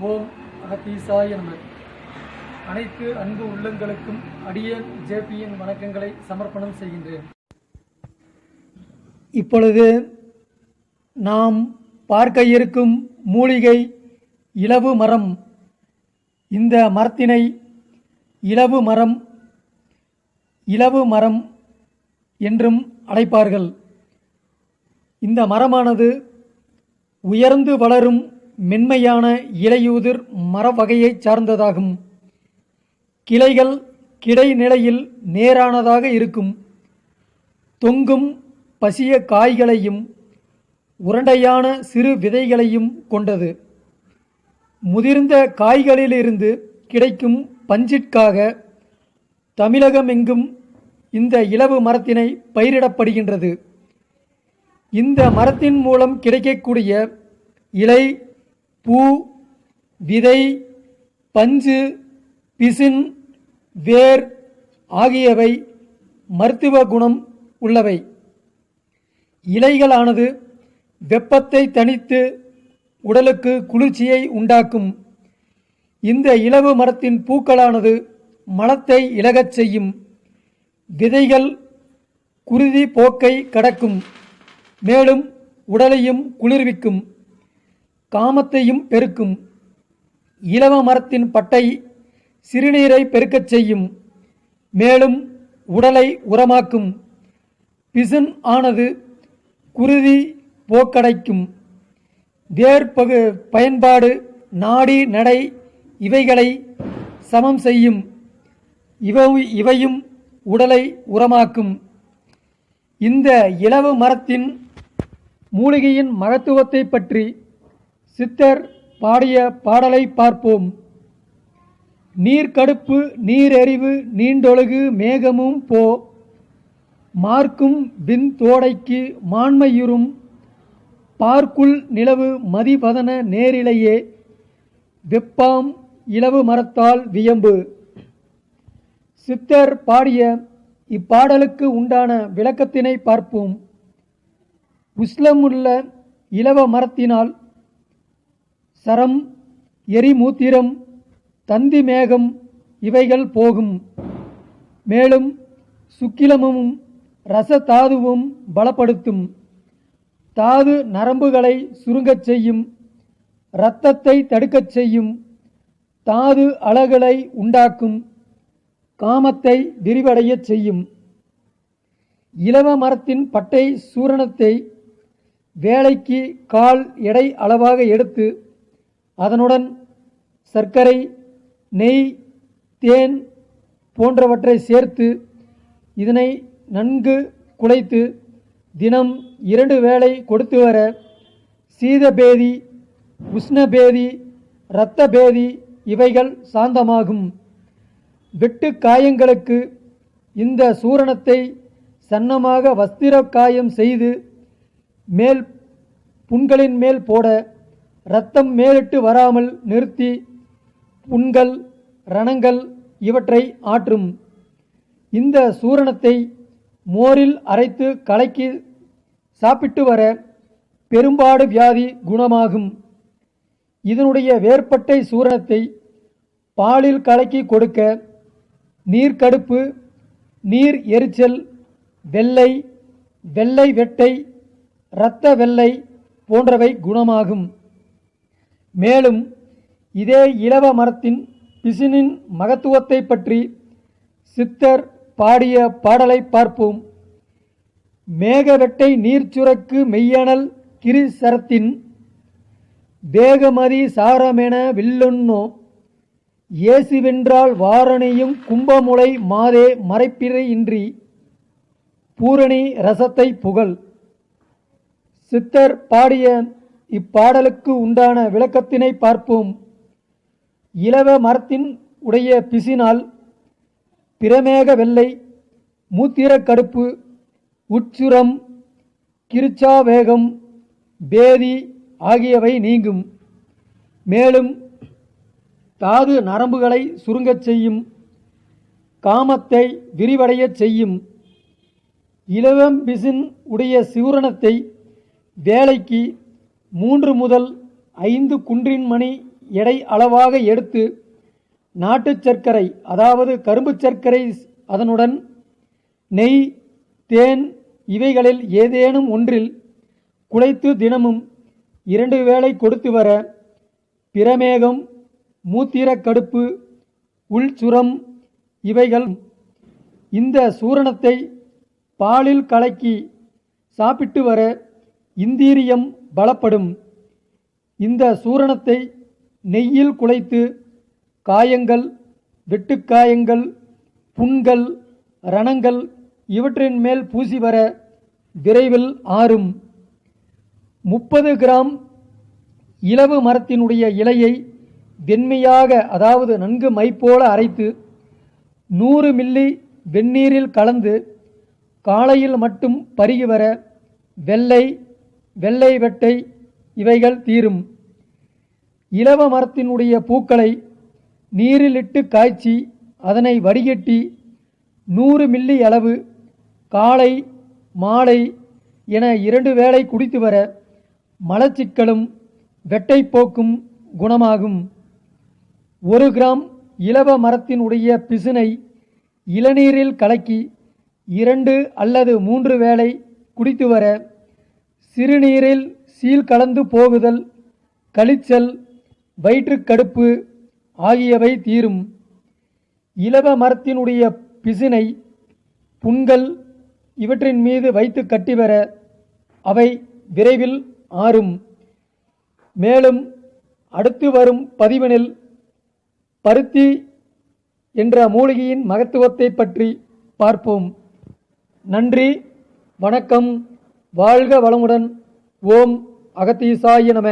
ஓம் அகத்தீசாய நம. அனைத்து அன்பு உள்ளங்களுக்கும் அடியேன் ஜேபியின் வணக்கங்களை சமர்ப்பணம் செய்கின்றேன். இப்பொழுது நாம் பார்க்க இருக்கும் மூலிகை இலவு மரம். இந்த மரத்தினை இலவு மரம் என்றும் அழைப்பார்கள். இந்த மரமானது உயர்ந்து வளரும் மென்மையான இலையுதிர் மர வகையைச் சார்ந்ததாகும். கிளைகள் கிடைநிலையில் நேரானதாக இருக்கும். தொங்கும் பசிய காய்களையும் உருண்டையான சிறு விதைகளையும் கொண்டது. முதிர்ந்த காய்களிலிருந்து கிடைக்கும் பஞ்சிற்காக தமிழகமெங்கும் இந்த இலவு மரத்தினை பயிரிடப்படுகின்றது. இந்த மரத்தின் மூலம் கிடைக்கக்கூடிய இலை, பூ, விதை, பஞ்சு, பிசின், வேர் ஆகியவை மருத்துவ குணம் உள்ளவை. இலைகளானது வெப்பத்தை தணித்து உடலுக்கு குளிர்ச்சியை உண்டாக்கும். இந்த இலவு மரத்தின் பூக்களானது மலத்தை இளகச் செய்யும். விதைகள் குருதி போக்கை கடக்கும். மேலும் உடலையும் குளிர்விக்கும், காமத்தையும் பெருக்கும். இலவ மரத்தின் பட்டை சிறுநீரை பெருக்கச் செய்யும். மேலும் உடலை உரமாக்கும். பிசின் ஆனது குருதி போக்கடைக்கும். வேர் பயன்பாடு நாடி நடை இவைகளை சமம் செய்யும். இவையும் உடலை உரமாக்கும். இந்த இலவு மரத்தின் மூலிகையின் மகத்துவத்தை பற்றி சித்தர் பாடிய பாடலை பார்ப்போம். நீர்க்கடுப்பு நீரெறிவு நீண்டொழுகு மேகமும் போ மார்க்கும் விண் தோடைக்கு மாண்மையுறும் பார்க்குள் நிலவு மதிபதன நேரிலேயே வெப்பாம் இலவு மரத்தால் வியம்பு. சித்தர் பாடிய இப்பாடலுக்கு உண்டான விளக்கத்தினை பார்ப்போம். உஷ்ணமுள்ள இலவ மரத்தினால் சரம், எரிமூத்திரம், தந்தி மேகம் இவைகள் போகும். மேலும் சுக்கிலமும் ரசதாதுவும் பலப்படுத்தும். தாது நரம்புகளை சுருங்கச் செய்யும். இரத்தத்தை தடுக்கச் செய்யும். தாது அலகுகளை உண்டாக்கும். காமத்தை விரிவடையச் செய்யும். இலவ மரத்தின் பட்டை சூரணத்தை வேலைக்கு கால் எடை அளவாக எடுத்து அதனுடன் சர்க்கரை, நெய், தேன் போன்றவற்றை சேர்த்து இதனை நன்கு குழைத்து தினம் 2 வேளை கொடுத்து வர சீதபேதி, உஷ்ணபேதி, இரத்த பேதி இவைகள் சாந்தமாகும். வெட்டு காயங்களுக்கு இந்த சூரணத்தை சன்னமாக வஸ்திர காயம் செய்து மேல் புண்களின் மேல் போட இரத்தம் மேலிட்டு வராமல் நிறுத்தி புண்கள், ரணங்கள் இவற்றை ஆற்றும். இந்த சூரணத்தை மோரில் அரைத்து கலக்கி சாப்பிட்டு வர பெரும்பாடு வியாதி குணமாகும். இதனுடைய வேர்பட்டை சூரணத்தை பாலில் கலக்கி கொடுக்க நீர்க்கடுப்பு, நீர் எரிச்சல், வெள்ளை, வெள்ளை வெட்டை, இரத்த வெள்ளை போன்றவை குணமாகும். மேலும் இதே இலவ மரத்தின் பிசினின் மகத்துவத்தை பற்றி சித்தர் பாடிய பாடலை பார்ப்போம். மேகவெட்டை நீர்ச்சுரக்கு மெய்யனல் கிரிசரத்தின் வேகமதி சாரமென வில்லொன்னோ ஏசுவென்றால் வாரணியும் கும்பமுலை மாதே மறைப்பிறை இன்றி பூரணி ரசத்தை புகழ். சித்தர் பாடிய இப்பாடலுக்கு உண்டான விளக்கத்தினை பார்ப்போம். இலவ மரத்தின் உடைய பிசினால் பிரமேக வெள்ளை, மூத்திரக்கடுப்பு, உட்சுரம், கிருச்சாவேகம், பேதி ஆகியவை நீங்கும். மேலும் தாது நரம்புகளை சுருங்கச் செய்யும். காமத்தை விரிவடையச் செய்யும். இலவம் பிசின் உடைய சூரணத்தை வேலைக்கு 3 முதல் 5 குன்றின் மணி எடை அளவாக எடுத்து நாட்டுச் சர்க்கரை அதாவது கரும்பு சர்க்கரை அதனுடன் நெய் தேன் இவைகளில் ஏதேனும் ஒன்றில் குழைத்து தினமும் 2 வேளை கொடுத்து வர பிரமேகம் மூத்திரக்கடுப்பு உள்சுரம் இவைகள். இந்த சூரணத்தை பாலில் கலக்கி சாப்பிட்டு வர இந்தீரியம் பலப்படும். இந்த சூரணத்தை நெய்யில் குழைத்து காயங்கள் வெட்டுக்காயங்கள் புண்கள் ரணங்கள் இவற்றின் மேல் பூசி வர விரைவில் ஆறும். 30 கிராம் இலவு மரத்தினுடைய இலையை வெண்மையாக அதாவது நன்கு மைப்போல அரைத்து 100 மில்லி வெந்நீரில் கலந்து காலையில் மட்டும் பருகி வர வெள்ளை வெட்டை இவைகள் தீரும். இலவ மரத்தினுடைய பூக்களை நீரிலிட்டு காய்ச்சி அதனை வடிகட்டி 100 மில்லி அளவு காலை மாலை என 2 வேளை குடித்து வர மலச்சிக்கலும் வெட்டைப்போக்கும் குணமாகும். 1 கிராம் இலவ மரத்தினுடைய பிசினை இளநீரில் கலக்கி 2 அல்லது 3 வேளை குடித்து வர சிறுநீரில் சீல் கலந்து போகுதல் கழிச்சல் வயிற்றுக்கடுப்பு ஆகியவை தீரும். இலவ மரத்தினுடைய பிசினை புண்கள் இவற்றின் மீது வைத்து கட்டி வர அவை விரைவில் ஆறும். மேலும் அடுத்து வரும் பதிவினில் பருத்தி என்ற மூலிகையின் மகத்துவத்தை பற்றி பார்ப்போம். நன்றி, வணக்கம், வாழ்க வளமுடன். ஓம் அகத்தீசாய நம.